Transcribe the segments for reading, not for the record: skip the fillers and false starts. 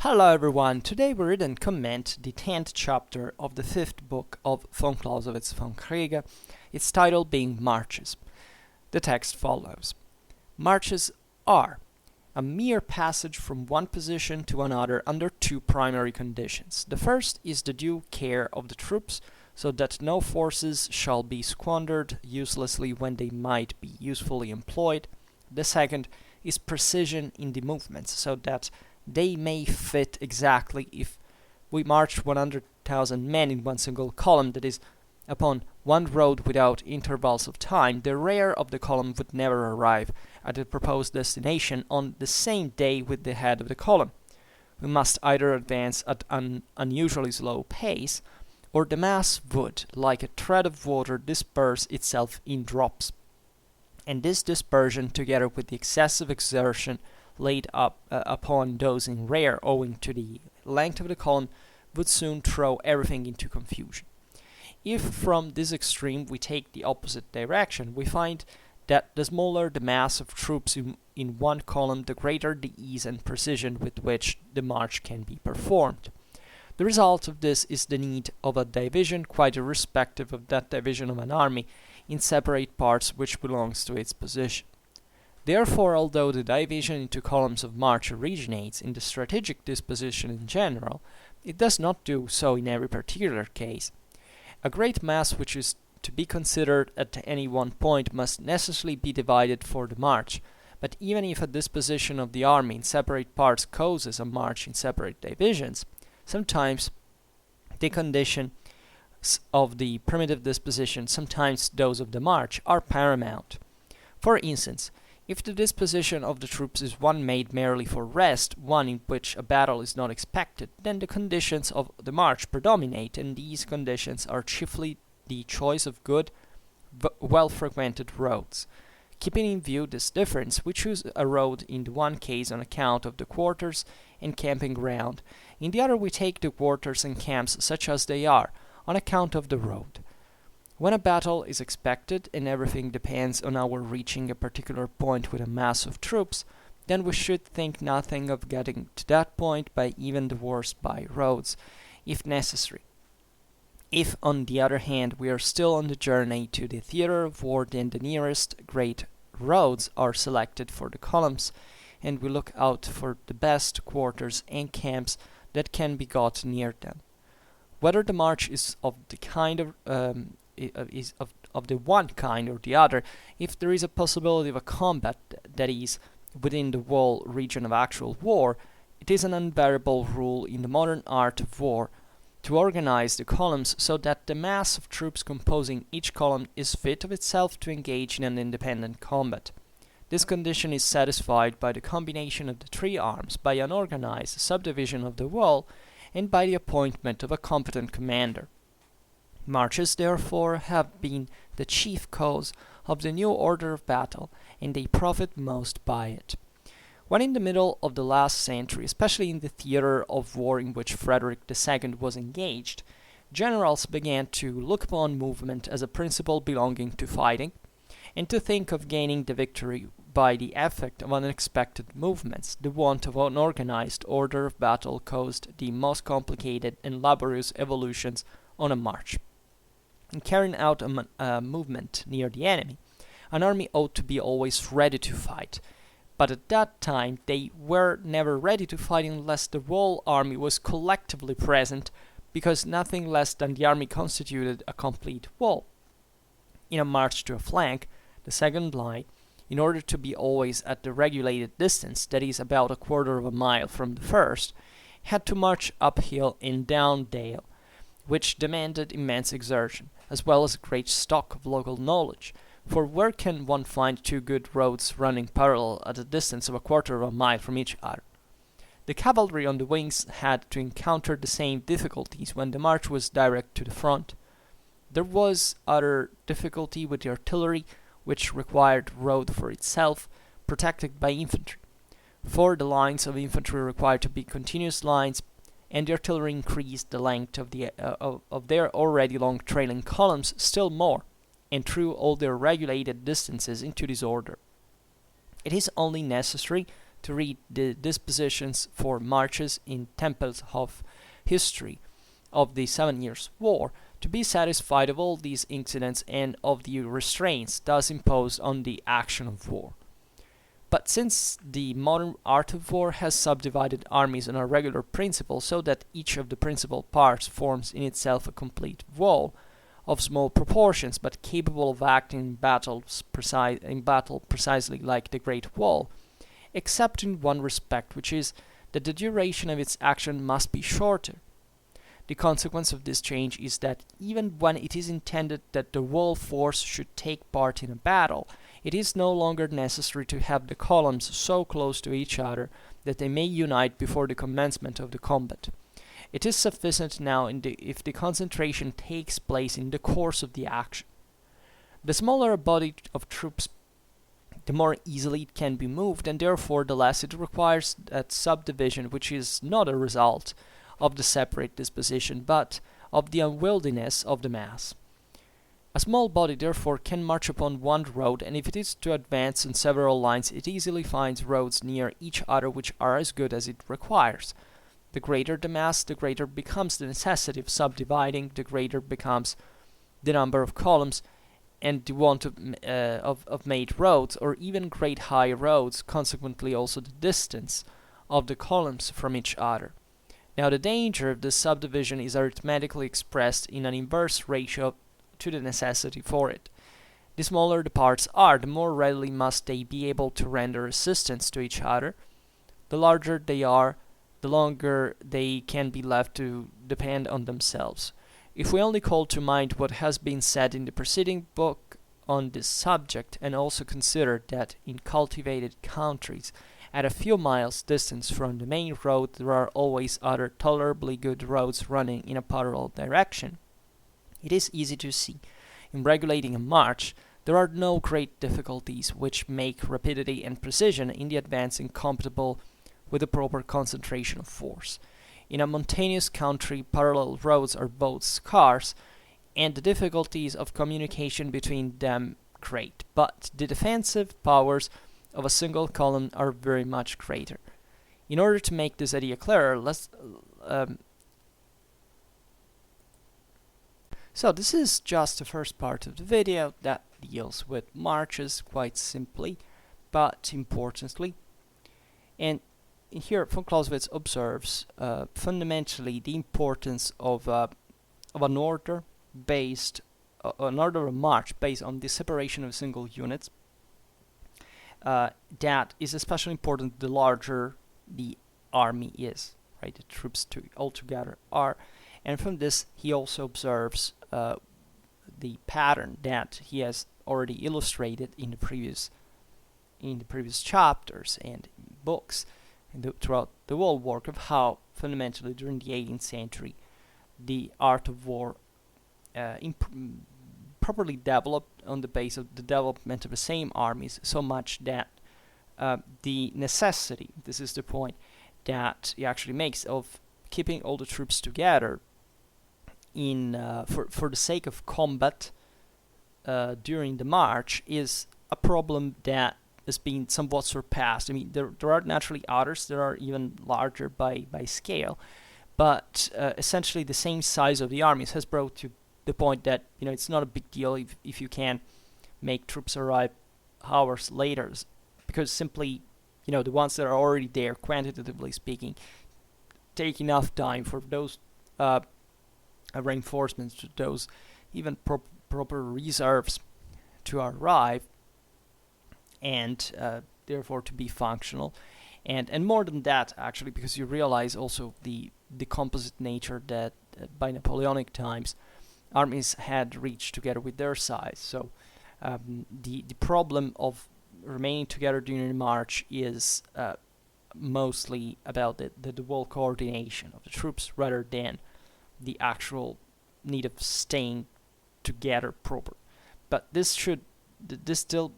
Hello everyone, today we read and comment the 10th chapter of the 5th book of von Clausewitz, Vom Kriege, its title being Marches. The text follows. Marches are a mere passage from one position to another under two primary conditions. The first is the due care of the troops, so that no forces shall be squandered uselessly when they might be usefully employed. The second is precision in the movements, so that they may fit exactly. If we marched 100,000 men in one single column, that is, upon one road without intervals of time, the rear of the column would never arrive at the proposed destination on the same day with the head of the column. We must either advance at an unusually slow pace, or the mass would, like a thread of water, disperse itself in drops. And this dispersion, together with the excessive exertion laid upon those in rear owing to the length of the column, would soon throw everything into confusion. If from this extreme we take the opposite direction, we find that the smaller the mass of troops in one column, the greater the ease and precision with which the march can be performed. The result of this is the need of a division, quite irrespective of that division of an army, in separate parts which belongs to its position. Therefore, although the division into columns of march originates in the strategic disposition in general, it does not do so in every particular case. A great mass which is to be considered at any one point must necessarily be divided for the march, but even if a disposition of the army in separate parts causes a march in separate divisions, sometimes the conditions of the primitive disposition, sometimes those of the march, are paramount. For instance, if the disposition of the troops is one made merely for rest, one in which a battle is not expected, then the conditions of the march predominate, and these conditions are chiefly the choice of good, well-frequented roads. Keeping in view this difference, we choose a road in the one case on account of the quarters and camping ground. In the other we take the quarters and camps such as they are, on account of the road. When a battle is expected and everything depends on our reaching a particular point with a mass of troops, then we should think nothing of getting to that point by even the worst by roads, if necessary. If, on the other hand, we are still on the journey to the theater of war, then the nearest great roads are selected for the columns, and we look out for the best quarters and camps that can be got near them. Whether the march is of the kind of the one kind or the other, if there is a possibility of a combat, that is, within the whole region of actual war, it is an unbearable rule in the modern art of war to organize the columns so that the mass of troops composing each column is fit of itself to engage in an independent combat. This condition is satisfied by the combination of the three arms, by an organized subdivision of the whole, and by the appointment of a competent commander. Marches, therefore, have been the chief cause of the new order of battle, and they profit most by it. When in the middle of the last century, especially in the theater of war in which Frederick II was engaged, generals began to look upon movement as a principle belonging to fighting, and to think of gaining the victory by the effect of unexpected movements. The want of an organized order of battle caused the most complicated and laborious evolutions on a march. In carrying out a movement near the enemy, an army ought to be always ready to fight, but at that time they were never ready to fight unless the whole army was collectively present, because nothing less than the army constituted a complete whole. In a march to a flank, the second line, in order to be always at the regulated distance, that is, about a quarter of a mile from the first, had to march uphill and down dale, which demanded immense exertion, as well as a great stock of local knowledge, for where can one find two good roads running parallel at a distance of a quarter of a mile from each other? The cavalry on the wings had to encounter the same difficulties when the march was direct to the front. There was other difficulty with the artillery, which required road for itself, protected by infantry. For the lines of infantry required to be continuous lines, and the artillery increased the length of their already long trailing columns still more, and threw all their regulated distances into disorder. It is only necessary to read the dispositions for marches in temples of history of the 7 Years' War, to be satisfied of all these incidents and of the restraints thus imposed on the action of war. But since the modern art of war has subdivided armies on a regular principle, so that each of the principal parts forms in itself a complete wall, of small proportions, but capable of acting in battle precisely like the Great Wall, except in one respect, which is that the duration of its action must be shorter. The consequence of this change is that even when it is intended that the whole force should take part in a battle, it is no longer necessary to have the columns so close to each other that they may unite before the commencement of the combat. It is sufficient now if the concentration takes place in the course of the action. The smaller a body of troops, the more easily it can be moved, and therefore the less it requires that subdivision, which is not a result of the separate disposition, but of the unwieldiness of the mass. A small body therefore can march upon one road, and if it is to advance on several lines, it easily finds roads near each other which are as good as it requires. The greater the mass, the greater becomes the necessity of subdividing, the greater becomes the number of columns, and the want of made roads, or even great high roads, consequently also the distance of the columns from each other. Now the danger of this subdivision is arithmetically expressed in an inverse ratio to the necessity for it. The smaller the parts are, the more readily must they be able to render assistance to each other. The larger they are, the longer they can be left to depend on themselves. If we only call to mind what has been said in the preceding book on this subject, and also consider that in cultivated countries, at a few miles' distance from the main road, there are always other tolerably good roads running in a parallel direction, it is easy to see, in regulating a march, there are no great difficulties which make rapidity and precision in the advance incompatible with the proper concentration of force. In a mountainous country, parallel roads are both scarce, and the difficulties of communication between them great, but the defensive powers of a single column are very much greater. In order to make this idea clearer, so this is just the first part of the video that deals with marches quite simply, but importantly. And here von Clausewitz observes fundamentally the importance of an order of march based on the separation of single units. That is especially important the larger the army is, right? The troops altogether are, and from this he also observes the pattern that he has already illustrated in the previous chapters and books, and throughout the whole work, of how fundamentally during the 18th century the art of war properly developed on the basis of the development of the same armies, so much that the necessity, this is the point that he actually makes, of keeping all the troops together in for the sake of combat during the march is a problem that has been somewhat surpassed. I mean, there are naturally others that are even larger by scale, but essentially the same size of the armies has brought to the point that, you know, it's not a big deal if you can make troops arrive hours later, because simply, you know, the ones that are already there, quantitatively speaking, take enough time for those reinforcements, to those even proper reserves to arrive, and therefore to be functional, and more than that actually, because you realize also the composite nature that by Napoleonic times armies had reached together with their size. So the problem of remaining together during the march is mostly about the whole coordination of the troops rather than the actual need of staying together proper. But this still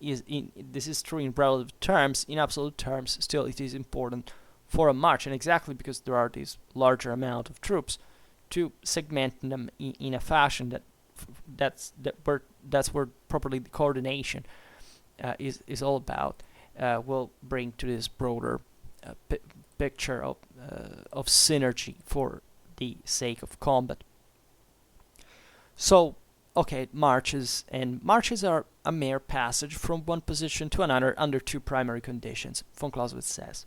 is this is true in relative terms. In absolute terms, still it is important for a march, and exactly because there are this larger amount of troops, to segment them in a fashion that's where properly the coordination is all about. will bring to this broader picture of synergy for the sake of combat. So, okay, marches are a mere passage from one position to another under two primary conditions, von Clausewitz says.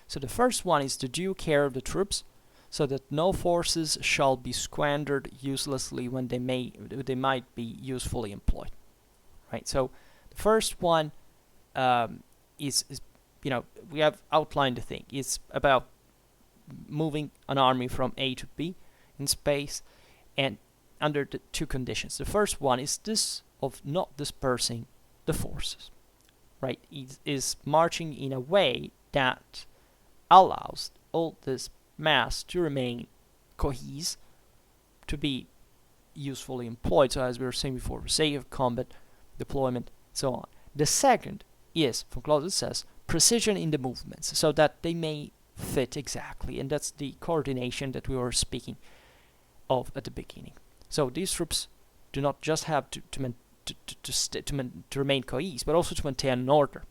So the first one is the due care of the troops, so that no forces shall be squandered uselessly when they might be usefully employed. Right. So the first one is we have outlined the thing. It's about moving an army from A to B in space, and under the two conditions. The first one is this of not dispersing the forces. Right. It is marching in a way that allows all this mass to remain cohesive, to be usefully employed. So as we were saying before, sake of combat, deployment, so on. The second is, von Clausewitz says, precision in the movements, so that they may fit exactly, and that's the coordination that we were speaking of at the beginning. So these troops do not just have to remain cohesive, but also to maintain an order,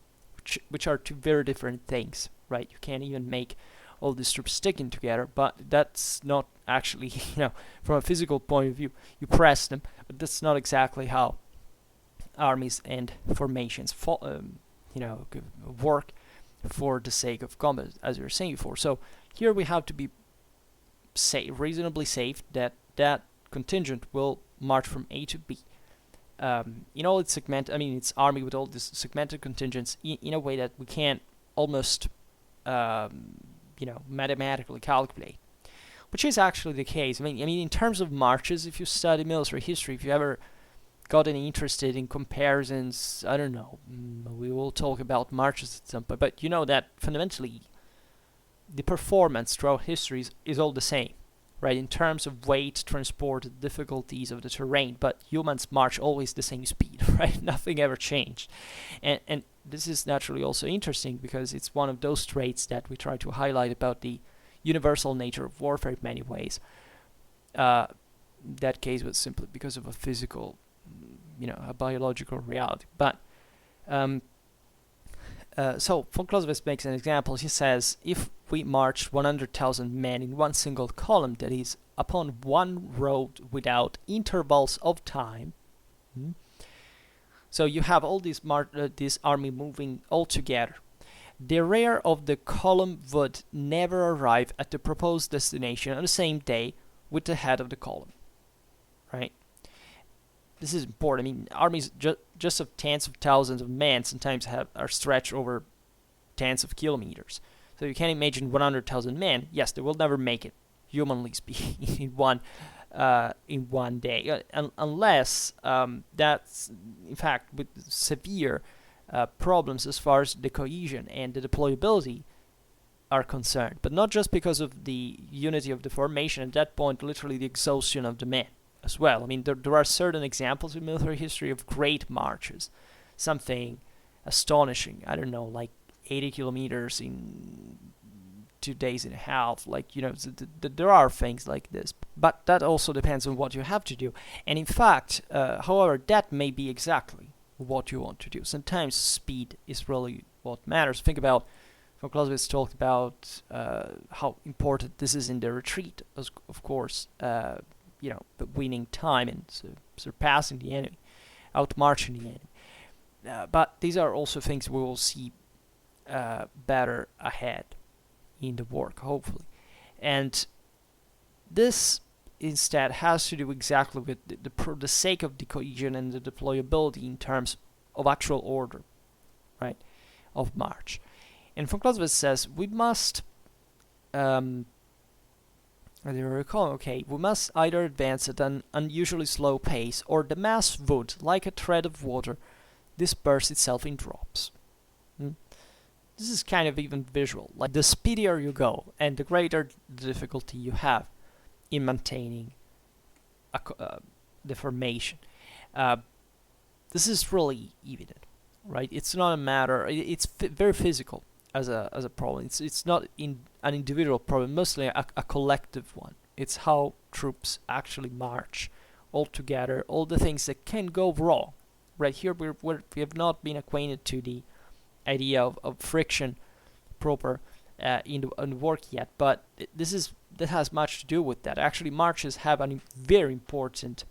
which are two very different things, right? You can't even make all these troops sticking together, but that's not actually, from a physical point of view, you press them, but that's not exactly how armies and formations work for the sake of combat, as we were saying before. So here we have to be reasonably safe that that contingent will march from A to B. In all its its army with all these segmented contingents in a way that we can't almost mathematically calculate, which is actually the case. I mean, in terms of marches, if you study military history, if you ever gotten interested in comparisons, I don't know, we will talk about marches at some point, but you know that fundamentally the performance throughout history is all the same, right? In terms of weight, transport, difficulties of the terrain, but humans march always the same speed, right? Nothing ever changed. And this is naturally also interesting because it's one of those traits that we try to highlight about the universal nature of warfare in many ways. That case was simply because of a physical, a biological reality. But so von Clausewitz makes an example. He says, if we march 100,000 men in one single column, that is, upon one road without intervals of time, so you have all this army moving all together, the rear of the column would never arrive at the proposed destination on the same day with the head of the column, right? This is important. I mean, armies just of tens of thousands of men sometimes are stretched over tens of kilometers. So you can imagine 100,000 men. Yes, they will never make it, humanly speaking, in one day, unless that's in fact with severe problems as far as the cohesion and the deployability are concerned. But not just because of the unity of the formation. At that point, literally the exhaustion of the men as well. I mean, there are certain examples in military history of great marches, something astonishing. I don't know, like 80 kilometers in 2 days and a half. Like, there are things like this, but that also depends on what you have to do. And in fact, however, that may be exactly what you want to do. Sometimes speed is really what matters. Think about, von Clausewitz talked about how important this is in the retreat, of course. But winning time and surpassing the enemy, outmarching the enemy. But these are also things we will see better ahead in the work, hopefully. And this instead has to do exactly with the sake of the cohesion and the deployability in terms of actual order, right, of march. And von Clausewitz says we must we must either advance at an unusually slow pace, or the mass would, like a thread of water, disperse itself in drops. This is kind of even visual. Like, the speedier you go, and the greater the difficulty you have in maintaining the formation. This is really evident, right? It's not a matter. It's very physical as a problem. It's not an individual problem, mostly a collective one. It's how troops actually march all together, all the things that can go wrong. Right here, we have not been acquainted to the idea of friction proper in the work yet, but that has much to do with that. Actually, marches have a very important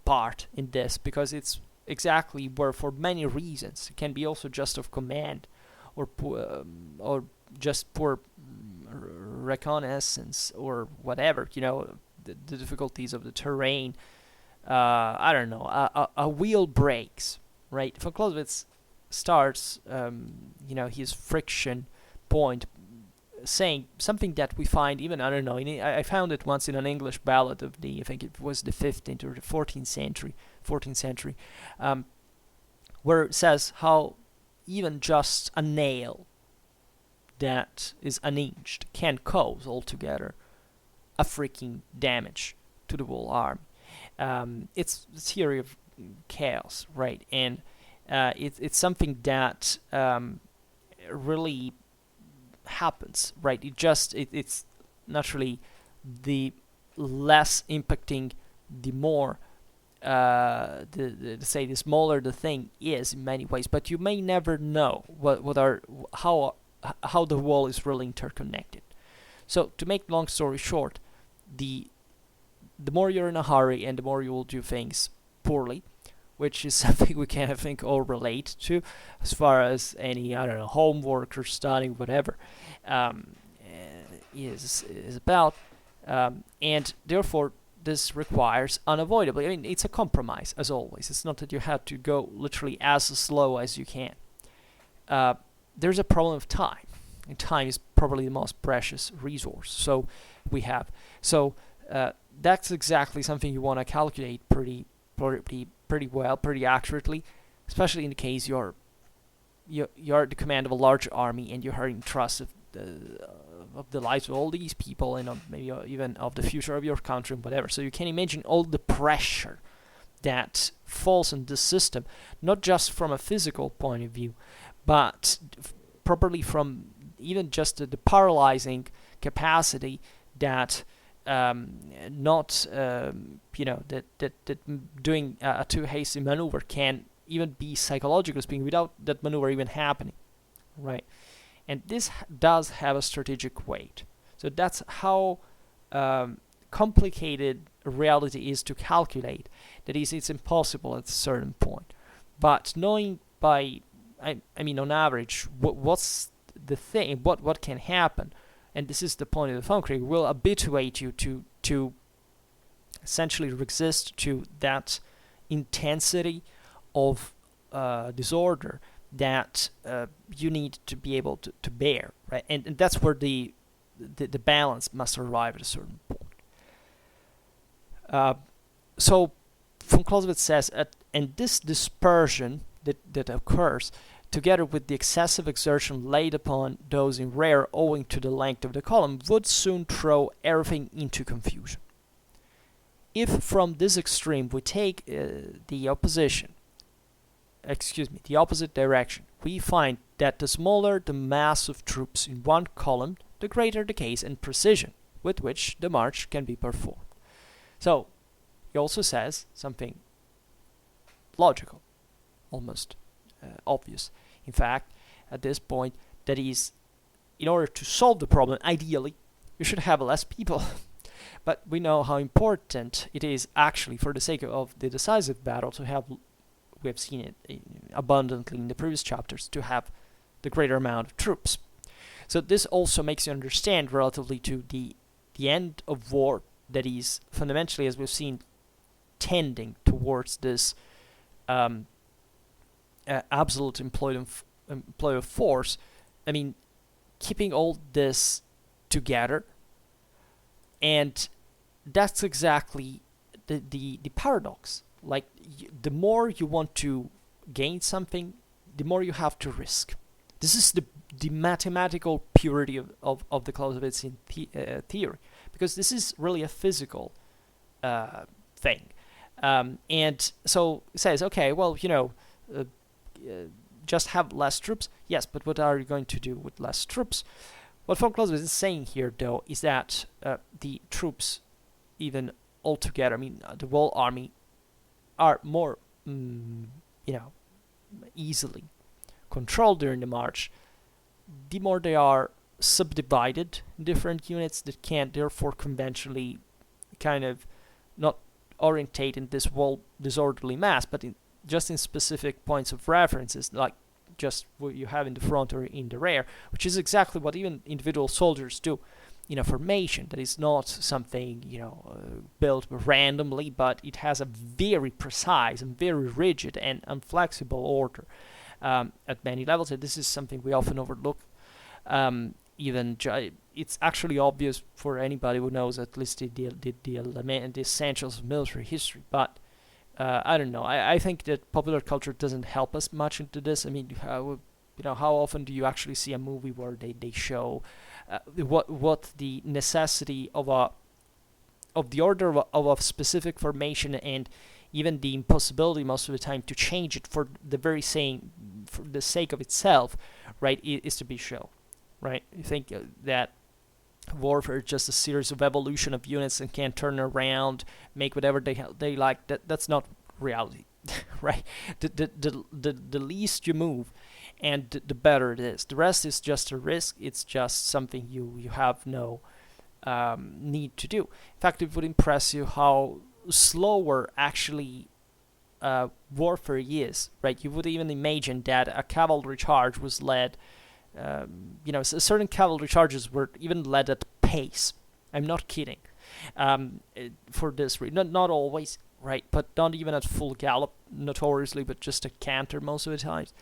part in this, because it's exactly where, for many reasons, it can be also just of command, or just poor reconnaissance, or whatever, the difficulties of the terrain. I don't know, a wheel breaks, right? Von Clausewitz starts, his friction point, saying something that we find even, I don't know, I found it once in an English ballad of I think it was the 15th or the 14th century, where it says how even just a nail that is unhinged can cause altogether a freaking damage to the whole army. It's the theory of chaos, right? And it's something that really happens, right? It's naturally the less impacting, the more the smaller the thing is in many ways, but you may never know how the wall is really interconnected. So to make long story short, the more you're in a hurry and the more you will do things poorly, which is something we can, I think, all relate to as far as any, I don't know, homework or studying, whatever, is about. And therefore, this requires unavoidably, it's a compromise, as always. It's not that you have to go literally as slow as you can. There's a problem of time, and time is probably the most precious resource. So we have. So that's exactly something you want to calculate pretty well, pretty accurately, especially in the case you're at the command of a large army and you're in trust of the lives of all these people, and maybe even of the future of your country and whatever. So you can imagine all the pressure that falls on this system, not just from a physical point of view, but properly from even just the paralyzing capacity that that doing a too hasty maneuver can even be, psychologically speaking, without that maneuver even happening, right? And this does have a strategic weight. So that's how complicated reality is to calculate. That is, it's impossible at a certain point. But knowing on average, what's the thing, what can happen, and this is the point of the Vom Kriege, will habituate you to essentially resist to that intensity of disorder that you need to be able to bear, right? And that's where the balance must arrive at a certain point. So von Clausewitz says, and this dispersion that occurs, together with the excessive exertion laid upon those in rear owing to the length of the column, would soon throw everything into confusion. If from this extreme we take the opposite direction, we find that the smaller the mass of troops in one column, the greater the case and precision with which the march can be performed. So, he also says something logical, almost obvious. In fact, at this point, that is, in order to solve the problem, ideally, you should have less people. But we know how important it is actually, for the sake of the decisive battle, to have, we have seen it abundantly in the previous chapters, to have the greater amount of troops. So this also makes you understand, relatively to the end of war, that is fundamentally, as we've seen, tending towards this absolute employ of force. Keeping all this together, and that's exactly the paradox. Like, the more you want to gain something, the more you have to risk. This is the mathematical purity of the Clausewitzian theory, because this is really a physical thing. And so it says, okay, well, just have less troops. Yes, but what are you going to do with less troops? What von Clausewitz is saying here, though, is that the troops, even altogether, the whole army, are more, easily control during the march, the more they are subdivided in different units that can't therefore conventionally kind of not orientate in this disorderly mass, but just in specific points of references, like just what you have in the front or in the rear, which is exactly what even individual soldiers do in a formation. That is not something built randomly, but it has a very precise and very rigid and inflexible order at many levels. And this is something we often overlook. It's actually obvious for anybody who knows at least the essentials of military history, but I don't know. I think that popular culture doesn't help us much into this. I mean, how often do you actually see a movie where they show what the necessity of the order of a specific formation, and even the impossibility most of the time to change it for the sake of itself, right, is to be shown, right? You think that warfare is just a series of evolution of units and can turn around, make whatever they like. That's not reality, right? The least you move, and the better it is. The rest is just a risk. It's just something you have no need to do. In fact, it would impress you how slower actually warfare is, right? You would even imagine that a cavalry charge was led. Certain cavalry charges were even led at pace. I'm not kidding. For this reason, not always, right? But not even at full gallop, notoriously, but just a canter most of the times.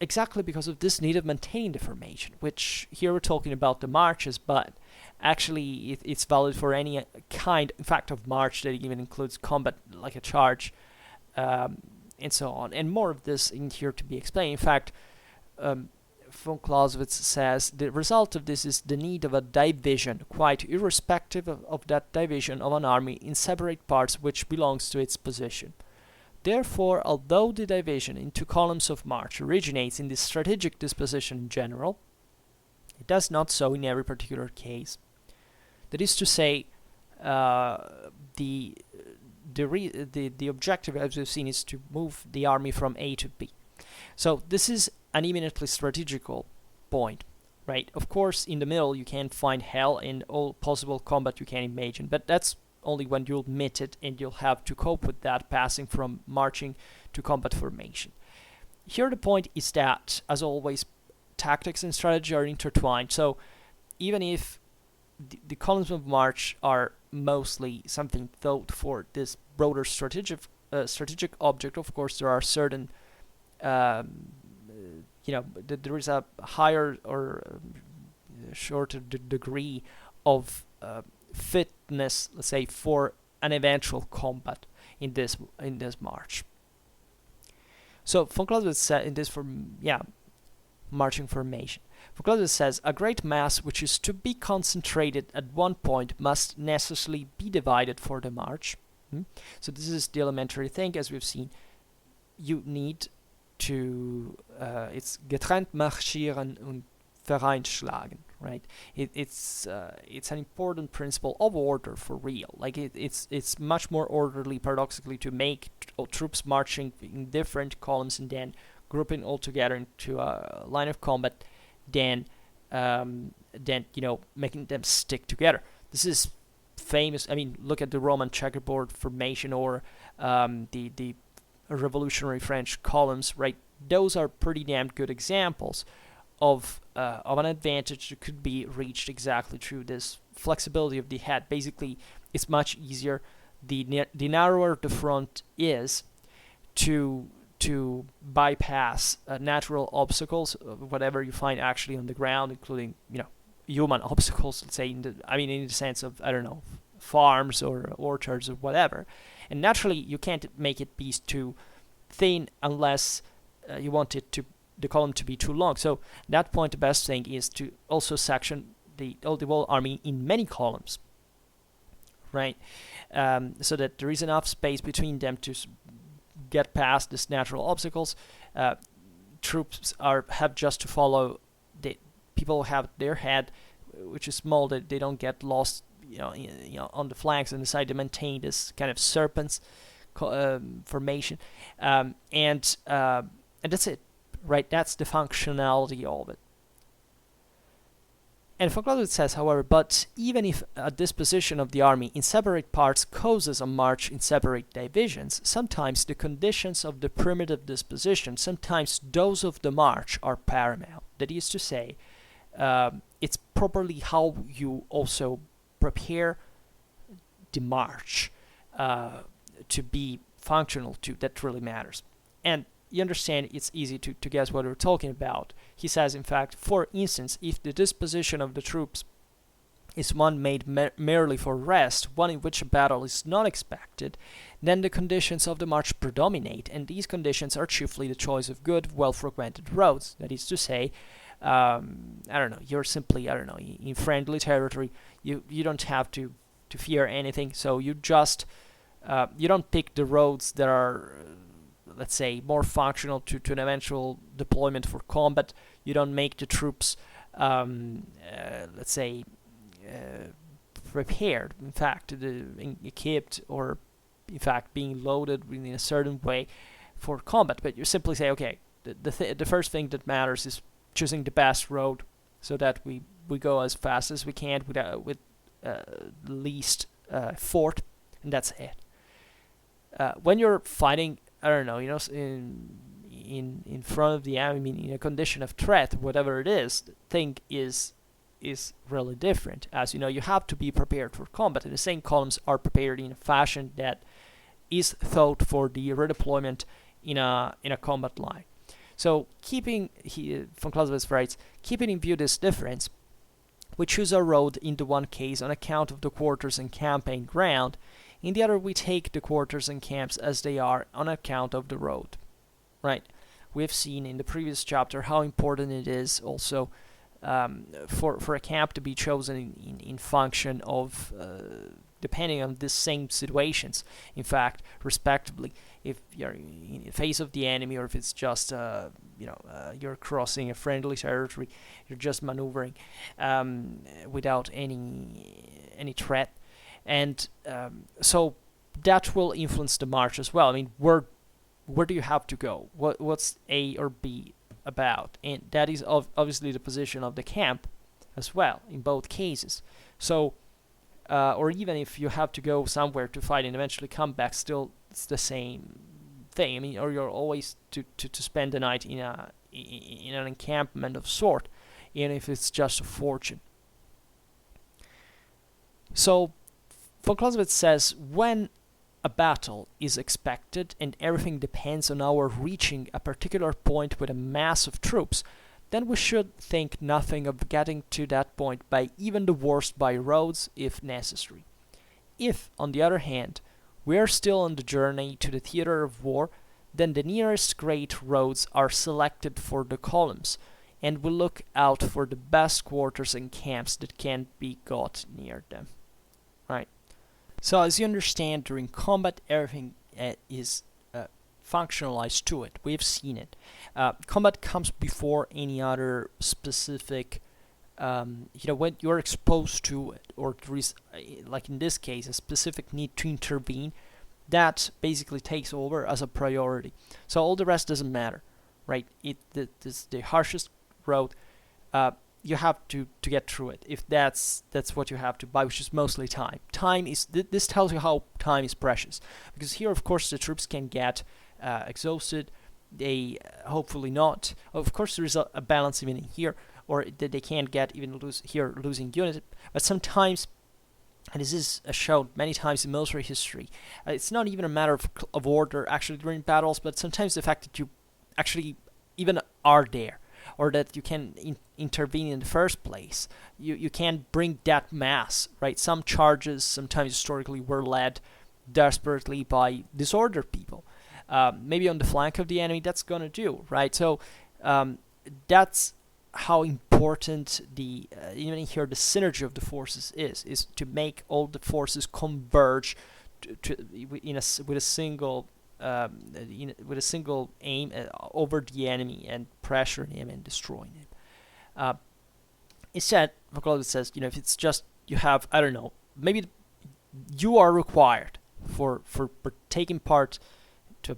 Exactly because of this need of maintaining the formation, which here we're talking about the marches, but actually it's valid for any kind, in fact, of march that even includes combat, like a charge, and so on. And more of this in here to be explained. In fact, von Clausewitz says the result of this is the need of a division, quite irrespective of that division of an army in separate parts which belongs to its position. Therefore, although the division into columns of march originates in the strategic disposition in general, it does not so in every particular case. That is to say, the objective, as we've seen, is to move the army from A to B. So this is an eminently strategical point, right? Of course, in the middle you can find hell and all possible combat you can imagine, but that's only when you admit it, and you'll have to cope with that, passing from marching to combat formation. Here the point is that, as always, tactics and strategy are intertwined. So even if the columns of march are mostly something thought for this broader strategic object, of course there are certain there is a higher or shorter degree of fitness, let's say, for an eventual combat in this march. So von Clausewitz said in this marching formation, von Clausewitz says a great mass which is to be concentrated at one point must necessarily be divided for the march. So this is the elementary thing, as we've seen. You need to it's getrennt marschieren und vereinschlagen, right? It's an important principle of order for real. Like it's much more orderly, paradoxically, to make troops marching in different columns and then grouping all together into a line of combat than making them stick together. This is famous. I mean, look at the Roman checkerboard formation or the revolutionary French columns, right? Those are pretty damn good examples of an advantage that could be reached exactly through this flexibility of the head. Basically, it's much easier. The narrower the front is, to bypass natural obstacles, whatever you find actually on the ground, including human obstacles. Let's say in the sense of farms or orchards or whatever. And naturally, you can't make it be too thin unless you want the column to be too long. So at that point, the best thing is to also section the whole army in many columns, right? So that there is enough space between them to get past these natural obstacles. Troops have just to follow. People have their head, which is small, that they don't get lost, on the flanks, and decide to maintain this kind of serpents formation, and And that's it, right? That's the functionality of it. And von Clausewitz says, however, but even if a disposition of the army in separate parts causes a march in separate divisions, sometimes the conditions of the primitive disposition, sometimes those of the march, are paramount. That is to say, it's properly how you also prepare the march to be functional to that really matters. And you understand it's easy to guess what we're talking about. He says, in fact, for instance, if the disposition of the troops is one made merely for rest, one in which a battle is not expected, then the conditions of the march predominate, and these conditions are chiefly the choice of good, well-frequented roads. That is to say, you're simply, in friendly territory, you don't have to fear anything, so you just, you don't pick the roads that are, let's say, more functional to an eventual deployment for combat. You don't make the troops, prepared, in fact, equipped, or in fact being loaded in a certain way for combat. But you simply say, okay, the first thing that matters is choosing the best road, so that we go as fast as we can with least effort, and that's it. When you're fighting, in front of the enemy, in a condition of threat, whatever it is, the thing is really different. As you know, you have to be prepared for combat, and the same columns are prepared in a fashion that is thought for the redeployment in a combat line. So von Clausewitz writes, keeping in view this difference, we choose a road in the one case on account of the quarters and campaign ground. In the other, we take the quarters and camps as they are on account of the road. Right? We've seen in the previous chapter how important it is also for a camp to be chosen in function of depending on the same situations. In fact, respectively, if you're in the face of the enemy, or if it's just you're crossing a friendly territory, you're just maneuvering without any threat. And so that will influence the march as well. I mean, where do you have to go? What's A or B about? And that is obviously the position of the camp as well in both cases. So, or even if you have to go somewhere to fight and eventually come back, still it's the same thing. I mean, or you're always to spend the night in an encampment of sort, even if it's just a fortune. So von Clausewitz says, when a battle is expected and everything depends on our reaching a particular point with a mass of troops, then we should think nothing of getting to that point by even the worst by roads if necessary. If, on the other hand, we are still on the journey to the theater of war, then the nearest great roads are selected for the columns, and we look out for the best quarters and camps that can be got near them. Right? So as you understand, during combat, everything is functionalized to it. We've seen it. Combat comes before any other specific, when you're exposed to it, or there is, like in this case, a specific need to intervene, that basically takes over as a priority. So all the rest doesn't matter, right? This the harshest road. You have to get through it, if that's what you have to buy, which is mostly time. Time is this tells you how time is precious, because here, of course, the troops can get exhausted. They hopefully not. Of course, there is a balance even in here, or that they can't get even losing units. But sometimes, and this is shown many times in military history, it's not even a matter of order actually during battles, but sometimes the fact that you actually even are there, or that you can intervene in the first place. You can't bring that mass, right? Some charges sometimes historically were led desperately by disordered people. Maybe on the flank of the enemy, that's going to do, right? So that's how important even here the synergy of the forces is to make all the forces converge with a single aim over the enemy and pressuring him and destroying him. Instead, von Clausewitz says, if it's just you have, maybe you are required for taking part in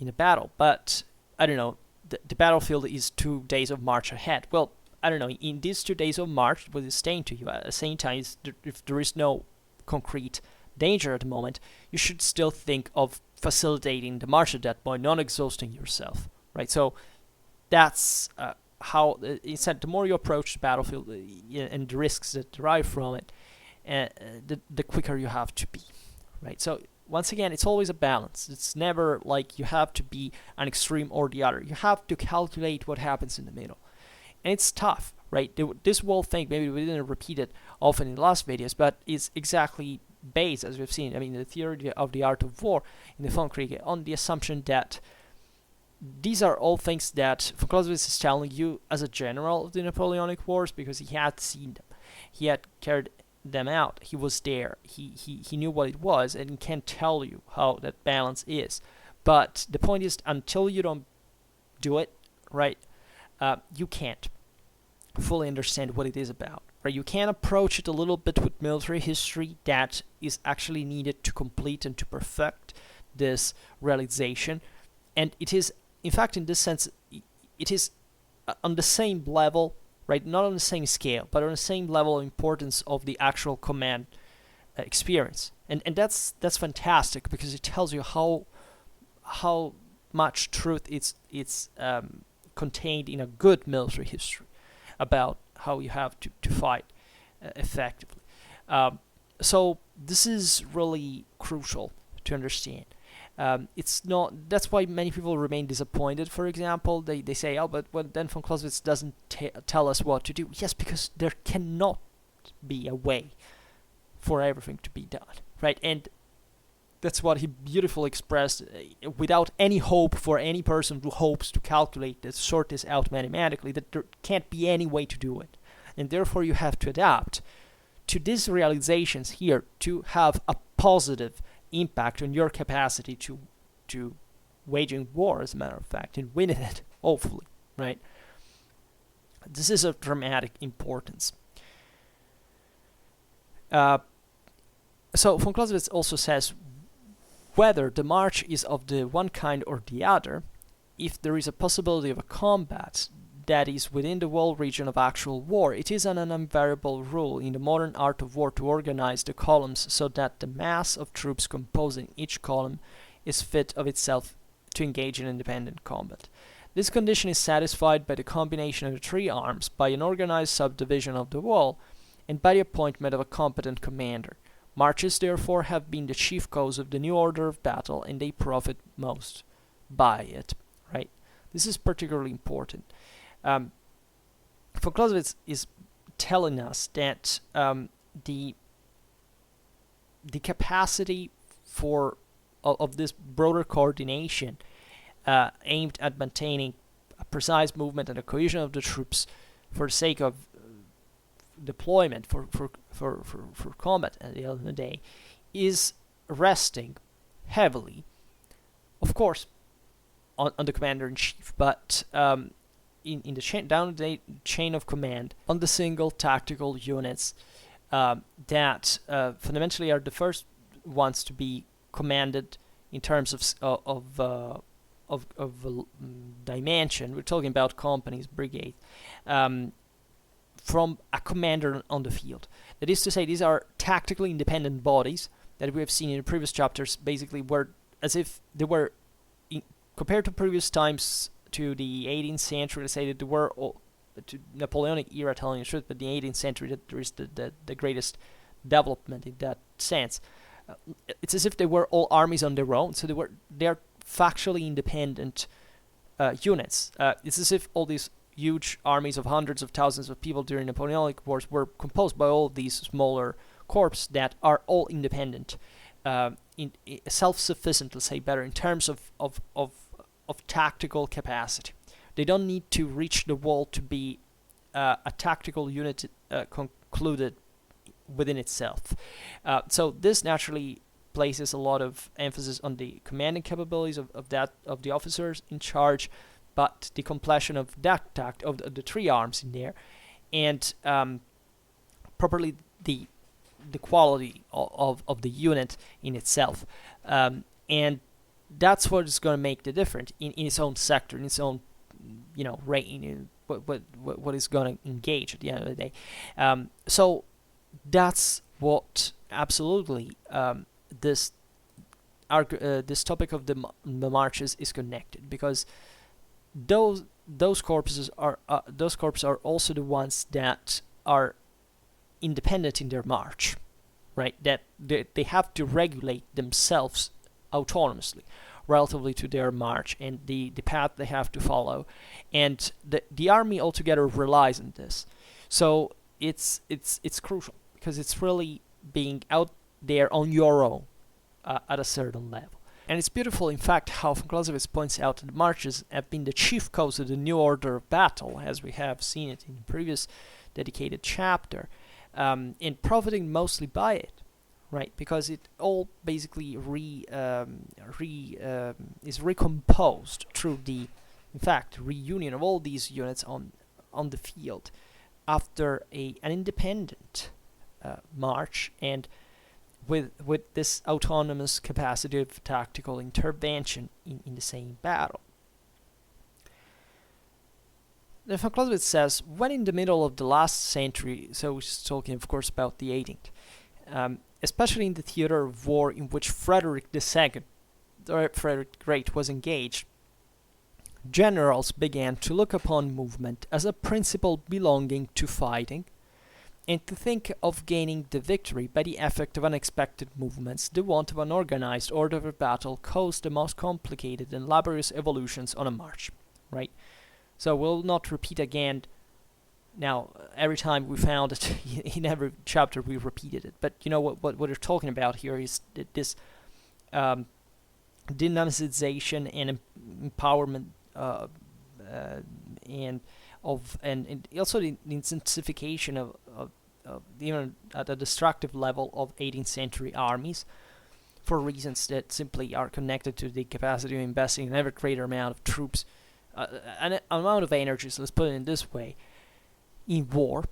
a battle, but I don't know, the battlefield is 2 days of march ahead. Well, I don't know, in these 2 days of march, what is saying to you at the same time is if there is no concrete danger at the moment, you should still think of facilitating the march at that point, not exhausting yourself, right? So that's how, instead, the more you approach the battlefield and the risks that derive from it, the quicker you have to be, right? So once again, it's always a balance. It's never like you have to be an extreme or the other. You have to calculate what happens in the middle. And it's tough, right? This whole thing, maybe we didn't repeat it often in the last videos, but it's exactly based, as we've seen, I mean, the theory of the art of war in the Vom Kriege, on the assumption that these are all things that von Clausewitz is telling you as a general of the Napoleonic Wars, because he had seen them. He had carried them out. He was there. He knew what it was, and he can tell you how that balance is. But the point is, until you don't do it, right, you can't fully understand what it is about. Right? You can approach it a little bit with military history that is actually needed to complete and to perfect this realization. And it is, in fact, in this sense, it is on the same level, right? Not on the same scale, but on the same level of importance of the actual command experience. And that's fantastic, because it tells you how much truth it's contained in a good military history about how you have to fight effectively. So this is really crucial to understand. It's not. That's why many people remain disappointed. For example, they say, "Oh, but then von Clausewitz doesn't tell us what to do." Yes, because there cannot be a way for everything to be done, right? And that's what he beautifully expressed, without any hope for any person who hopes to calculate this, sort this out mathematically, that there can't be any way to do it. And therefore you have to adapt to these realizations here to have a positive impact on your capacity to waging war, as a matter of fact, and winning it, hopefully, right? This is of dramatic importance. So von Clausewitz also says, whether the march is of the one kind or the other, if there is a possibility of a combat that is within the whole region of actual war, it is an invariable rule in the modern art of war to organize the columns so that the mass of troops composing each column is fit of itself to engage in independent combat. This condition is satisfied by the combination of the three arms, by an organized subdivision of the wall, and by the appointment of a competent commander. Marches, therefore, have been the chief cause of the new order of battle, and they profit most by it. Right? This is particularly important. Von Clausewitz is telling us that the capacity of this broader coordination aimed at maintaining a precise movement and a cohesion of the troops for the sake of deployment for combat at the end of the day is resting heavily, of course, on the commander-in-chief, but in the down the chain of command, on the single tactical units that fundamentally are the first ones to be commanded in terms of dimension. We're talking about companies, brigades, from a commander on the field. That is to say, these are tactically independent bodies that we have seen in the previous chapters, basically were as if they were, compared to previous times, to the 18th century, let's say that they were all, to Napoleonic era, telling the truth, but the 18th century, that there is the greatest development in that sense. It's as if they were all armies on their own, so they're factually independent units. It's as if all these huge armies of hundreds of thousands of people during Napoleonic Wars were composed by all these smaller corps that are all independent, self-sufficient, let's say better, in terms of tactical capacity. They don't need to reach the wall to be a tactical unit concluded within itself. So this naturally places a lot of emphasis on the commanding capabilities of the officers in charge, but the completion of that of the three arms in there, and properly the quality of the unit in itself, and that's what is going to make the difference in its own sector, in its own, reign, what is going to engage at the end of the day. So that's what absolutely this this topic of the marches is connected, because those corpses are also the ones that are independent in their march, right? That they have to regulate themselves autonomously relatively to their march and the path they have to follow, and the army altogether relies on this. So it's crucial, because it's really being out there on your own at a certain level. And it's beautiful, in fact, how von Clausewitz points out that the marches have been the chief cause of the new order of battle, as we have seen it in the previous dedicated chapter, and profiting mostly by it, right? Because it all basically is recomposed through the, in fact, reunion of all these units on the field after an independent march, and with this autonomous capacity of tactical intervention in the same battle. Then von Clausewitz says, when in the middle of the last century, so he's talking of course about the 18th, especially in the theater of war in which Frederick II, or Frederick the Great, was engaged, generals began to look upon movement as a principle belonging to fighting, and to think of gaining the victory by the effect of unexpected movements. The want of an organized order of battle caused the most complicated and laborious evolutions on a march, right? So we'll not repeat again. Now, every time we found it, in every chapter we repeated it. But what we're talking about here is this dynamicization and empowerment, and also the intensification of even at a destructive level of 18th century armies, for reasons that simply are connected to the capacity of investing an ever greater amount of troops, an amount of energies, let's put it in this way, in war.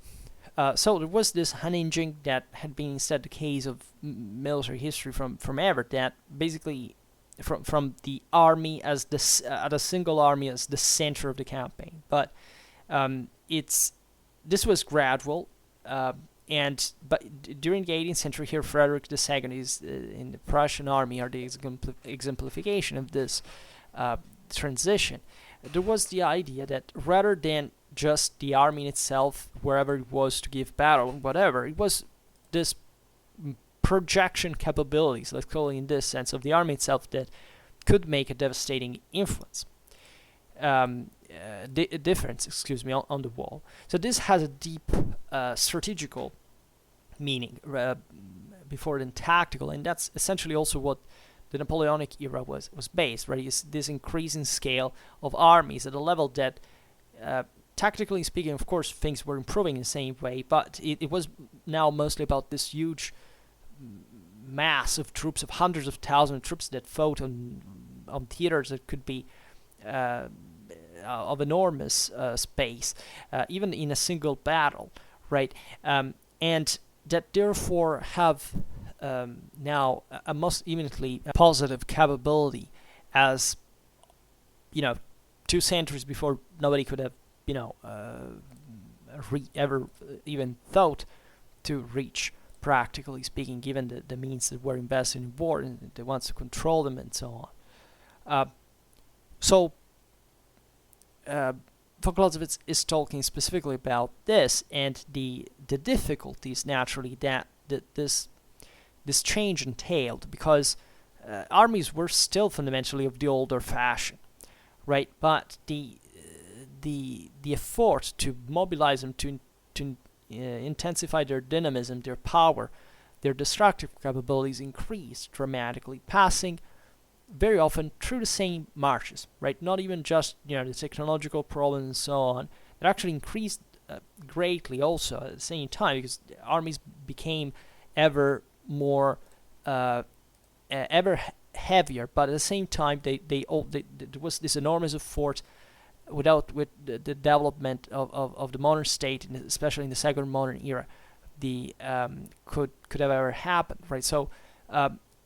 So there was this unhinging that had been instead the case of military history from ever, that basically from the army as at a single army as the center of the campaign. But this was gradual, but during the 18th century here, Frederick II is in the Prussian army are the exemplification of this transition. There was the idea that rather than just the army in itself, wherever it was to give battle, whatever, it was this projection capabilities, let's call it in this sense, of the army itself that could make a devastating influence. Difference, on the wall. So this has a deep strategical meaning before than tactical, and that's essentially also what the Napoleonic era was based, right? Is this increasing scale of armies at a level that, tactically speaking, of course, things were improving in the same way, but it was now mostly about this huge mass of troops, of hundreds of thousands of troops that fought on theaters that could be of enormous space, even in a single battle, right? And that therefore have now a most eminently positive capability, as 2 centuries before nobody could have ever even thought to reach, practically speaking, given the means that were invested in war and the ones to control them and so on. Von Clausewitz is talking specifically about this and the difficulties naturally that this change entailed, because armies were still fundamentally of the older fashion, right? But the effort to mobilize them, to intensify their dynamism, their power, their destructive capabilities increased dramatically, passing very often through the same marches, right? Not even just the technological problems and so on, that actually increased greatly also at the same time, because armies became ever more ever heavier, but at the same time there was this enormous effort with the development of the modern state, especially in the second modern era, could have ever happened, right? So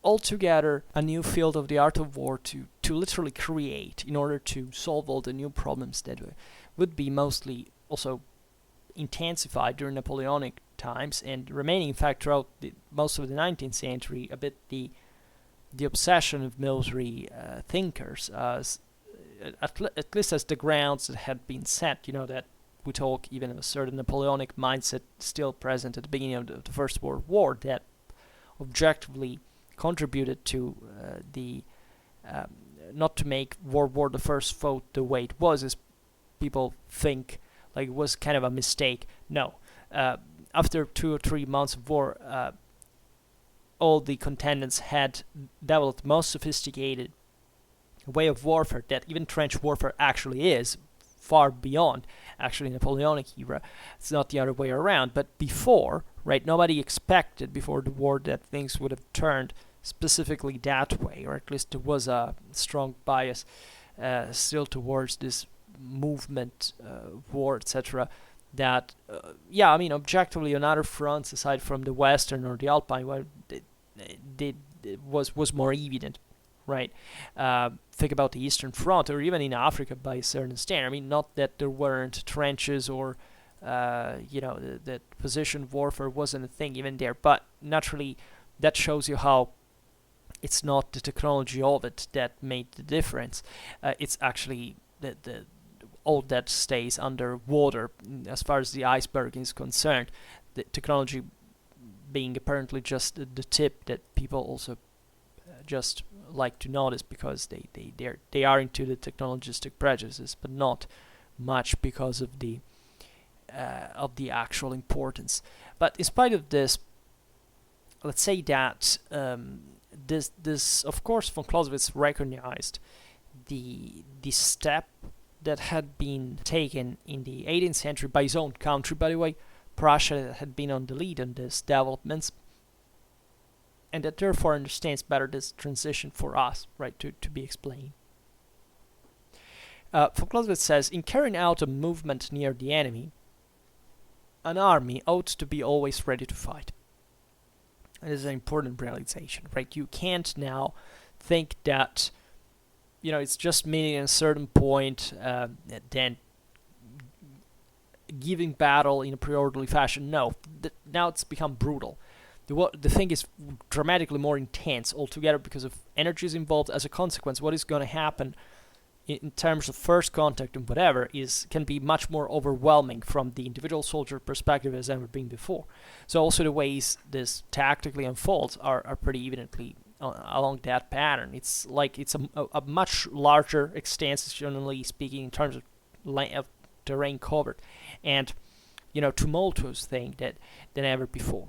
altogether a new field of the art of war to literally create in order to solve all the new problems that would be mostly also intensified during Napoleonic times and remaining in fact throughout most of the 19th century a bit the obsession of military thinkers as at least as the grounds that had been set, that we talk even of a certain Napoleonic mindset still present at the beginning of the First World War that objectively contributed to the not to make World War the First fought the way it was, as people think like it was kind of a mistake. No, after 2 or 3 months of war, all the contenders had developed most sophisticated way of warfare that even trench warfare actually is, far beyond actually Napoleonic era. It's not the other way around. But before, right, nobody expected before the war that things would have turned specifically that way, or at least there was a strong bias still towards this movement, war, etc. That, objectively on other fronts aside from the Western or the Alpine, well, was more evident. Right, think about the Eastern Front, or even in Africa by a certain standard. Not that there weren't trenches or, that position warfare wasn't a thing even there, but naturally that shows you how it's not the technology of it that made the difference. It's actually the all that stays underwater as far as the iceberg is concerned. The technology being apparently just the tip that people also just like to notice because they are into the technologistic prejudices, but not much because of the actual importance. But in spite of this, let's say that this of course von Clausewitz recognized the step that had been taken in the 18th century by his own country, by the way. Prussia had been on the lead on these developments, and that therefore understands better this transition for us, right, to be explained. Von Clausewitz says, in carrying out a movement near the enemy, an army ought to be always ready to fight. And this is an important realization, right? You can't now think that, it's just meeting at a certain point, then giving battle in a pre-orderly fashion. No, now it's become brutal. The thing is dramatically more intense altogether because of energies involved. As a consequence, what is going to happen in terms of first contact and whatever can be much more overwhelming from the individual soldier perspective as ever been before. So also the ways this tactically unfolds are pretty evidently along that pattern. It's like it's a much larger extent, generally speaking, in terms of terrain covered, and tumultuous thing than ever before.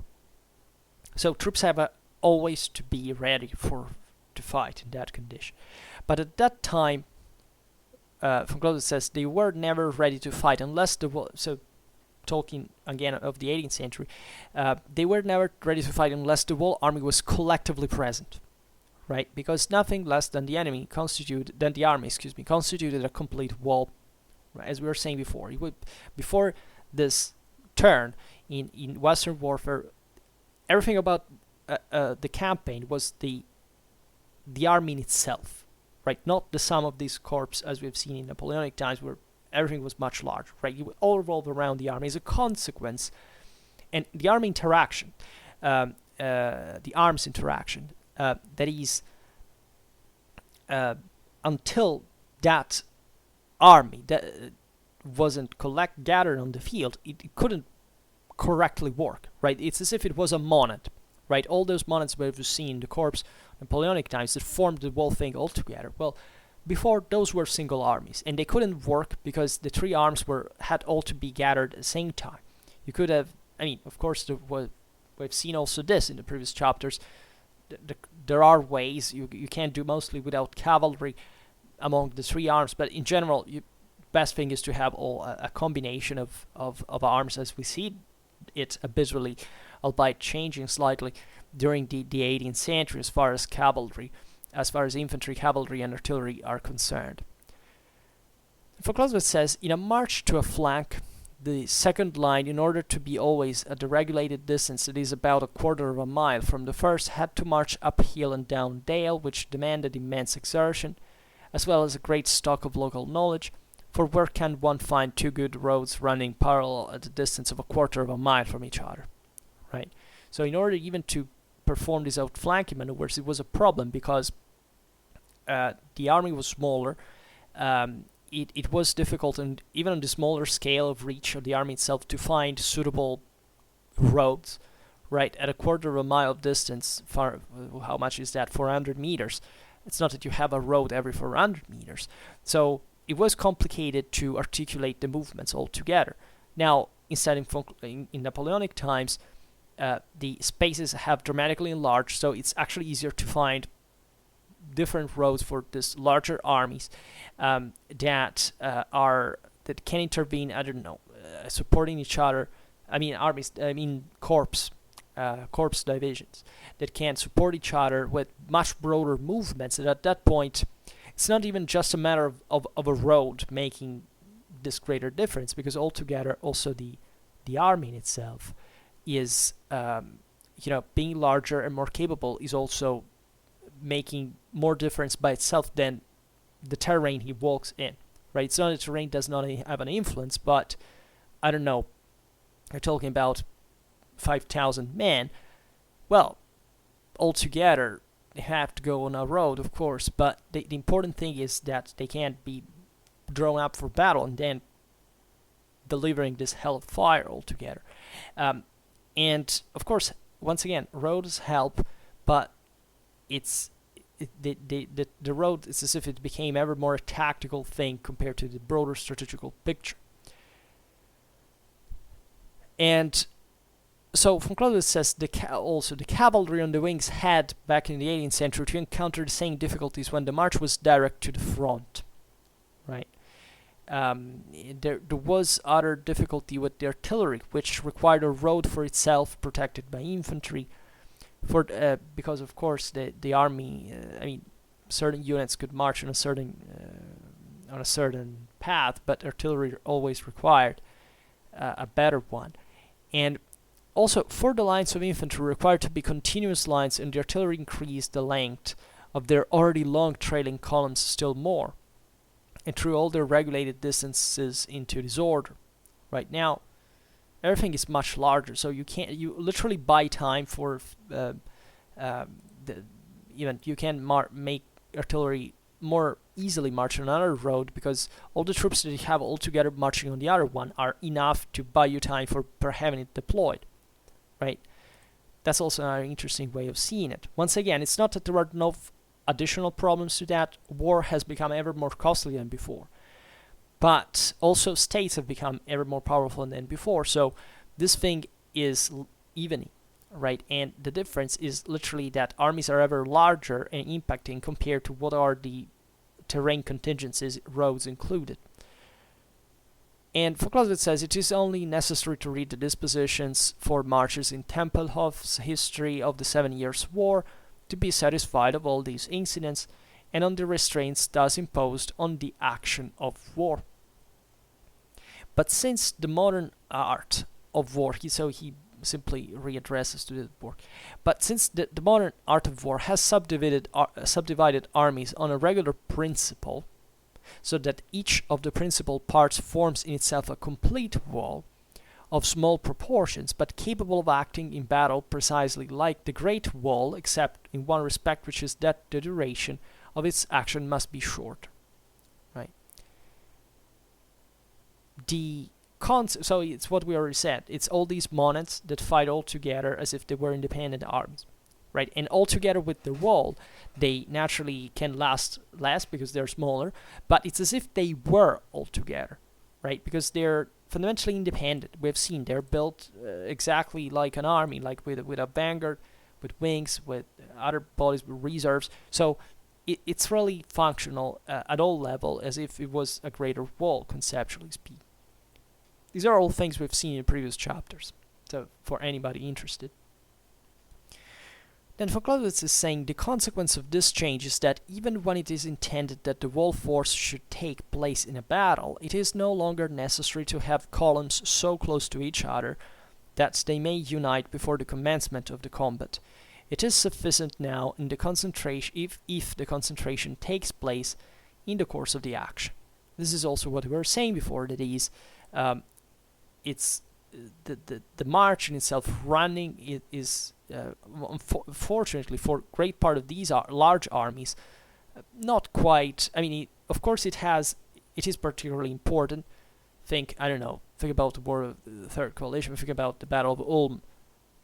So troops have always to be ready to fight in that condition. But at that time, von Clausewitz says they were never ready to fight unless so talking again of the 18th century, they were never ready to fight unless the whole army was collectively present, right? Because nothing less than the army constituted a complete wall, right? As we were saying before. Before this turn in Western warfare, everything about the campaign was the army in itself, right? Not the sum of these corps as we've seen in Napoleonic times, where everything was much larger, right? You would all revolve around the army as a consequence, and the army interaction, the arms interaction, that is, until that army that wasn't gathered on the field, it couldn't correctly work, right? It's as if it was a monad, right? All those monads we've seen in the corps Napoleonic times that formed the whole thing all together. Well, before those were single armies, and they couldn't work because the three arms had all to be gathered at the same time. You could have, of course, we've seen also this in the previous chapters. There are ways you can't do mostly without cavalry among the three arms, but in general, best thing is to have a combination of arms as we see it habitually, albeit changing slightly during the 18th century as far as infantry, cavalry, and artillery are concerned. Von Clausewitz says, in a march to a flank, the second line, in order to be always at the regulated distance that is about a quarter of a mile from the first, had to march uphill and down dale, which demanded immense exertion, as well as a great stock of local knowledge, for where can one find two good roads running parallel at a distance of a quarter of a mile from each other, right? So in order even to perform these outflanking maneuvers, it was a problem because the army was smaller. It was difficult, and even on the smaller scale of reach of the army itself, to find suitable roads, right, at a quarter of a mile distance. How much is that? 400 meters. It's not that you have a road every 400 meters. So it was complicated to articulate the movements altogether. Now, instead in Napoleonic times, the spaces have dramatically enlarged, so it's actually easier to find different roads for these larger armies that can intervene. I don't know, supporting each other. I mean armies. I mean corps divisions that can support each other with much broader movements. And at that point, it's not even just a matter of a road making this greater difference, because altogether also the army in itself is being larger and more capable is also making more difference by itself than the terrain he walks in, right? It's not that terrain does not have an influence, but I don't know, you're talking about 5,000 men. Well, altogether they have to go on a road, of course, but the important thing is that they can't be drawn up for battle and then delivering this hell of fire altogether. And of course, once again, roads help, but the road is as if it became ever more a tactical thing compared to the broader strategical picture. And so von Clausewitz says also the cavalry on the wings had, back in the 18th century, to encounter the same difficulties when the march was direct to the front, right? There was other difficulty with the artillery, which required a road for itself protected by infantry, because of course the army, certain units could march on a certain path, but artillery always required a better one. And also, for the lines of infantry required to be continuous lines, and the artillery increased the length of their already long trailing columns still more, and threw all their regulated distances into disorder. Right now, everything is much larger, so you literally buy time for you can make artillery more easily march on another road, because all the troops that you have all together marching on the other one are enough to buy you time for having it deployed, right? That's also another interesting way of seeing it. Once again, it's not that there are no additional problems to that. War has become ever more costly than before, but also states have become ever more powerful than before, so this thing is evening, right? And the difference is literally that armies are ever larger and impacting compared to what are the terrain contingencies, roads included. And von Clausewitz says it is only necessary to read the dispositions for marches in Tempelhof's History of the 7 Years' War to be satisfied of all these incidents and on the restraints thus imposed on the action of war. But since the modern art of war, he simply readdresses to the work. But since the modern art of war has subdivided armies on a regular principle, so that each of the principal parts forms in itself a complete wall of small proportions, but capable of acting in battle precisely like the great wall, except in one respect, which is that the duration of its action must be short, right? So it's what we already said. It's all these monads that fight all together as if they were independent armies, right? And all together with the wall, they naturally can last less because they're smaller, but it's as if they were all together, right? Because they're fundamentally independent. We've seen they're built exactly like an army, like with a vanguard, with wings, with other bodies, with reserves. So it's really functional at all level, as if it was a greater wall, conceptually speaking. These are all things we've seen in previous chapters, so for anybody interested. Then von Clausewitz is saying the consequence of this change is that even when it is intended that the whole force should take place in a battle, it is no longer necessary to have columns so close to each other that they may unite before the commencement of the combat. It is sufficient now in the concentration if the concentration takes place in the course of the action. This is also what we were saying before, that is, it's the march in itself, running, it is unfortunately for great part of these large armies not quite. I mean, of course it is particularly important. Think about the War of the Third Coalition, think about the Battle of Ulm,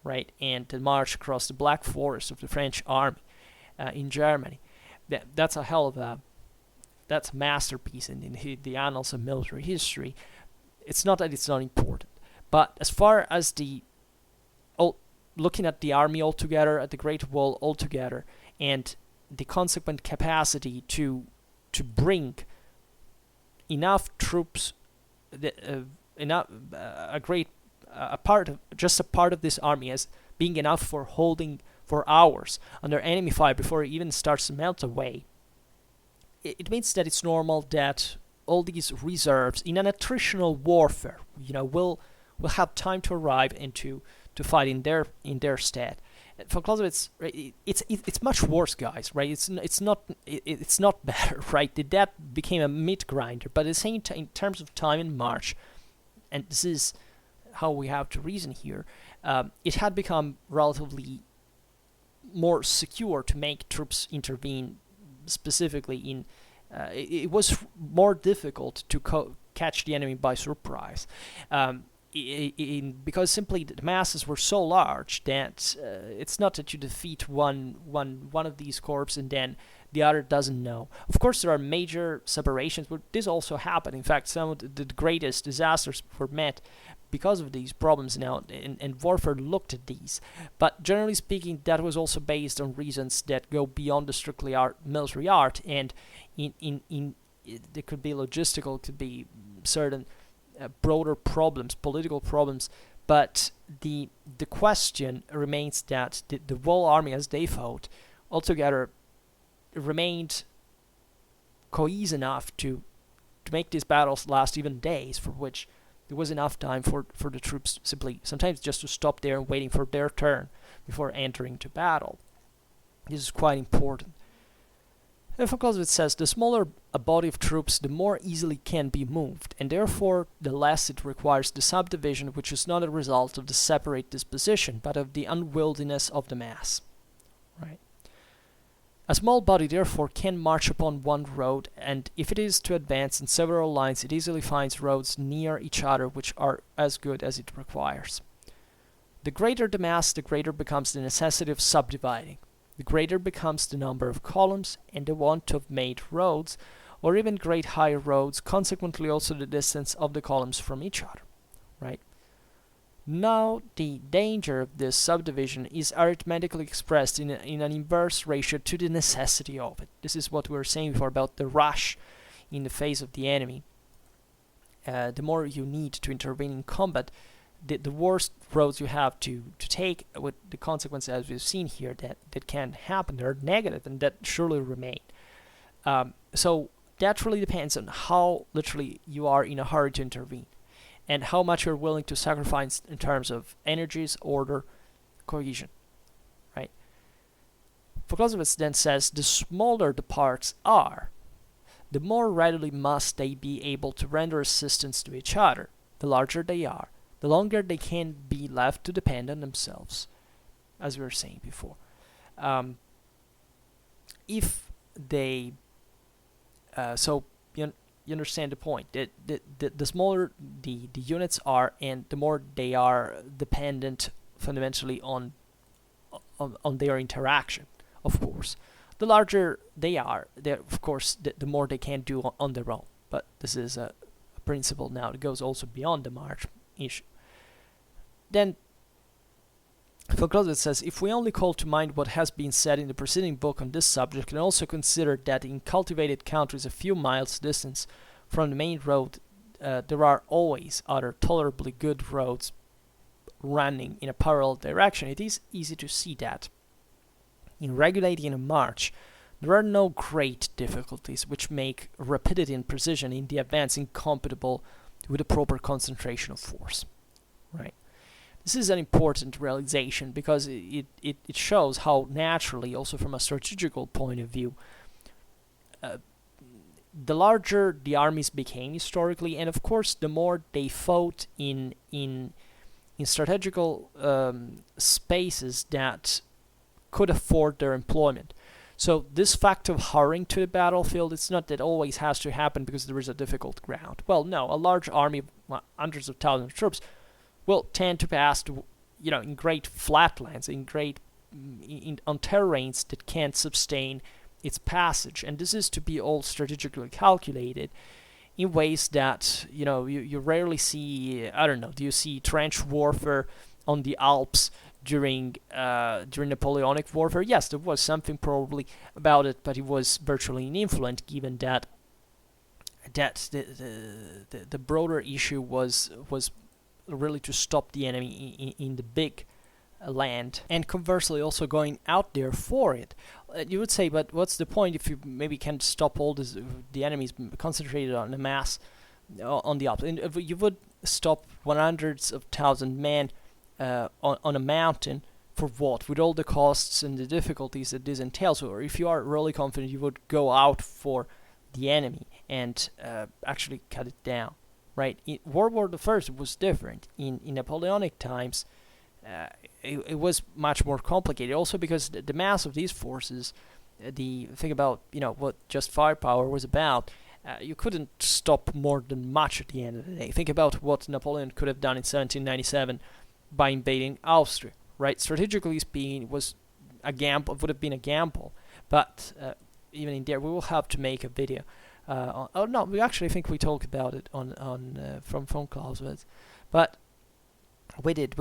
right, and the march across the Black Forest of the French army in Germany. That's a hell of that's a masterpiece in the annals of military history. It's not that it's not important, but as far as looking at the army altogether, at the Great Wall altogether, and the consequent capacity to bring enough troops, a part of this army as being enough for holding for hours under enemy fire before it even starts to melt away. It means that it's normal that all these reserves in an attritional warfare, will have time to arrive and to fight in their stead. For Clausewitz, it's much worse, guys, right? It's not better, right? That became a meat grinder, but at the same time, in terms of time and march, and this is how we have to reason here, it had become relatively more secure to make troops intervene specifically in. It was more difficult to catch the enemy by surprise. Because simply the masses were so large that it's not that you defeat one of these corps and then the other doesn't know. Of course, there are major separations, but this also happened. In fact, some of the greatest disasters were met because of these problems now, and warfare looked at these. But generally speaking, that was also based on reasons that go beyond the strictly military art, and it could be logistical, it could be certain broader problems, political problems, but the question remains that the whole army, as they fought, altogether remained cohesive enough to make these battles last even days, for which there was enough time for the troops simply sometimes just to stop there and waiting for their turn before entering to battle. This is quite important. And von Clausewitz says, the smaller a body of troops, the more easily can be moved, and therefore the less it requires the subdivision, which is not a result of the separate disposition, but of the unwieldiness of the mass. Right. A small body therefore can march upon one road, and if it is to advance in several lines, it easily finds roads near each other which are as good as it requires. The greater the mass, the greater becomes the necessity of subdividing. The greater becomes the number of columns and the want of made roads, or even great high roads, consequently also the distance of the columns from each other. Right? Now, the danger of this subdivision is arithmetically expressed in an inverse ratio to the necessity of it. This is what we were saying before about the rush in the face of the enemy. The more you need to intervene in combat, the worse roads you have to take, with the consequences as we've seen here that can happen. They're negative and that surely remain. So that really depends on how literally you are in a hurry to intervene, and how much you're willing to sacrifice in terms of energies, order, cohesion. Right? Clausewitz then says, the smaller the parts are, the more readily must they be able to render assistance to each other. The larger they are, the longer they can be left to depend on themselves, as we were saying before. If they, you understand the point. The smaller the units are, and the more they are dependent fundamentally on their interaction, of course. The larger they are, of course, the more they can do on their own. But this is a principle now that goes also beyond the march issue. Then, Clausewitz says, if we only call to mind what has been said in the preceding book on this subject, and also consider that in cultivated countries a few miles distance from the main road, there are always other tolerably good roads running in a parallel direction, it is easy to see that In regulating a march, there are no great difficulties which make rapidity and precision in the advance incompatible with a proper concentration of force. Right? This is an important realization because it shows how naturally, also from a strategical point of view, the larger the armies became historically, and of course the more they fought in strategical spaces that could afford their employment. So this fact of hurrying to the battlefield, it's not that always has to happen because there is a difficult ground. Well, no, a large army of hundreds of thousands of troops will tend to pass, in great flatlands, on terrains that can't sustain its passage, and this is to be all strategically calculated in ways that you rarely see. I don't know. Do you see trench warfare on the Alps during Napoleonic warfare? Yes, there was something probably about it, but it was virtually uninfluent, given that the broader issue was really to stop the enemy in the big land, and conversely also going out there for it. You would say, but what's the point if you maybe can't stop all the enemies concentrated on the mass on the Alps? And if you would stop hundreds of thousand men on a mountain for what? With all the costs and the difficulties that this entails. Or if you are really confident, you would go out for the enemy and actually cut it down. Right? In World War I, it was different. In Napoleonic times, it was much more complicated. Also because the mass of these forces, the thing about what just firepower was about, you couldn't stop more than much at the end of the day. Think about what Napoleon could have done in 1797 by invading Austria. Right? Strategically speaking, it was a gamble. It would have been a gamble. But even in there, we will have to make a video. We actually think we talked about it on from Clausewitz, but we did.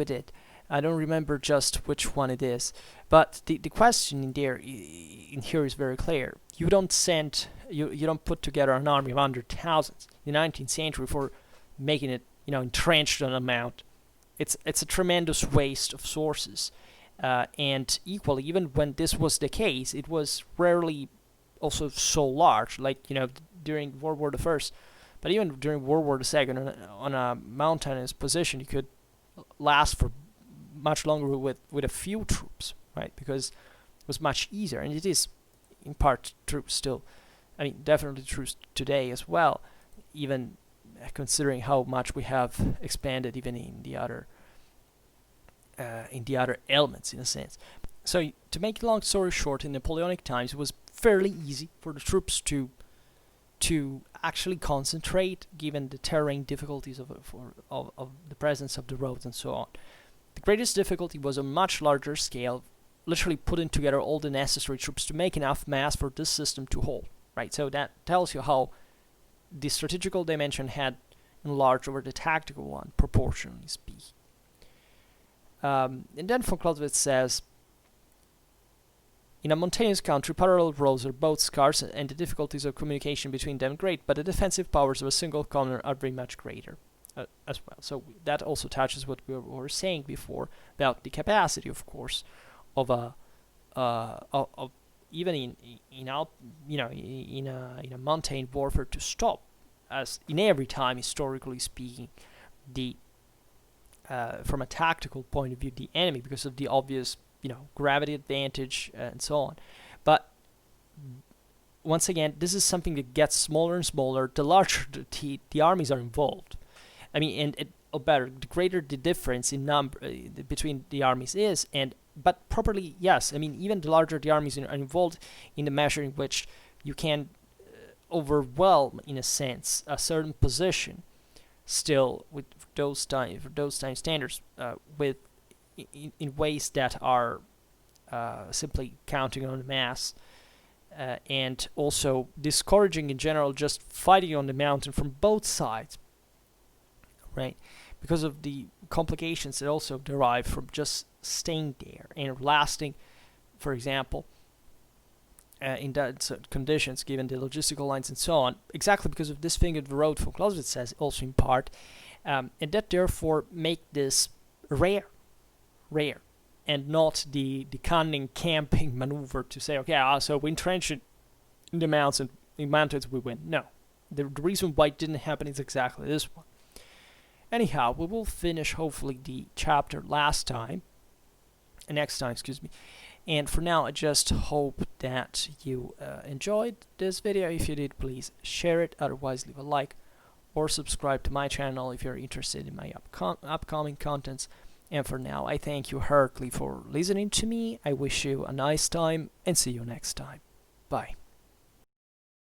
I don't remember just which one it is, but the question in here is very clear. You don't put together an army of 100,000 in the 19th century for making it entrenched on a mount. It's a tremendous waste of sources, and equally, even when this was the case, it was rarely also so large, like during World War I, but even during World War II, on a mountainous position, you could last for much longer with a few troops, right? Because it was much easier, and it is in part true still. I mean, definitely true today as well, even considering how much we have expanded even in the other elements, in a sense. So, to make a long story short, in Napoleonic times, it was fairly easy for the troops to actually concentrate, given the terrain difficulties of the presence of the roads and so on. The greatest difficulty was a much larger scale, literally putting together all the necessary troops to make enough mass for this system to hold. Right, so that tells you how the strategical dimension had enlarged over the tactical one, proportionally speaking. And then von Clausewitz says, in a mountainous country, parallel roads are both scarce and the difficulties of communication between them great, but the defensive powers of a single commoner are very much greater as well. So that also touches what we were saying before about the capacity, of course, of even in a mountain warfare to stop, as in every time, historically speaking, the from a tactical point of view, the enemy, because of the obvious gravity advantage and so on. But once again, this is something that gets smaller and smaller the larger the armies are involved. I mean, or better, the greater the difference in number between the armies is, but properly, yes. I mean, even the larger the armies are involved in the measure in which you can overwhelm, in a sense, a certain position, still with those time standards, in ways that are simply counting on the mass, and also discouraging in general just fighting on the mountain from both sides, right? Because of the complications that also derive from just staying there and lasting, for example, in that conditions, given the logistical lines and so on, exactly because of this thing of the road, von Clausewitz says, also in part, and that therefore make this rare. and not the cunning camping maneuver to say, okay, so we entrench it in the mountains, we win. No, the reason why it didn't happen is exactly this one. Anyhow, we will finish hopefully the chapter next time, excuse me. And for now, I just hope that you enjoyed this video. If you did, please share it. Otherwise, leave a like or subscribe to my channel if you're interested in my upcoming contents. And for now, I thank you heartily for listening to me. I wish you a nice time and see you next time. Bye.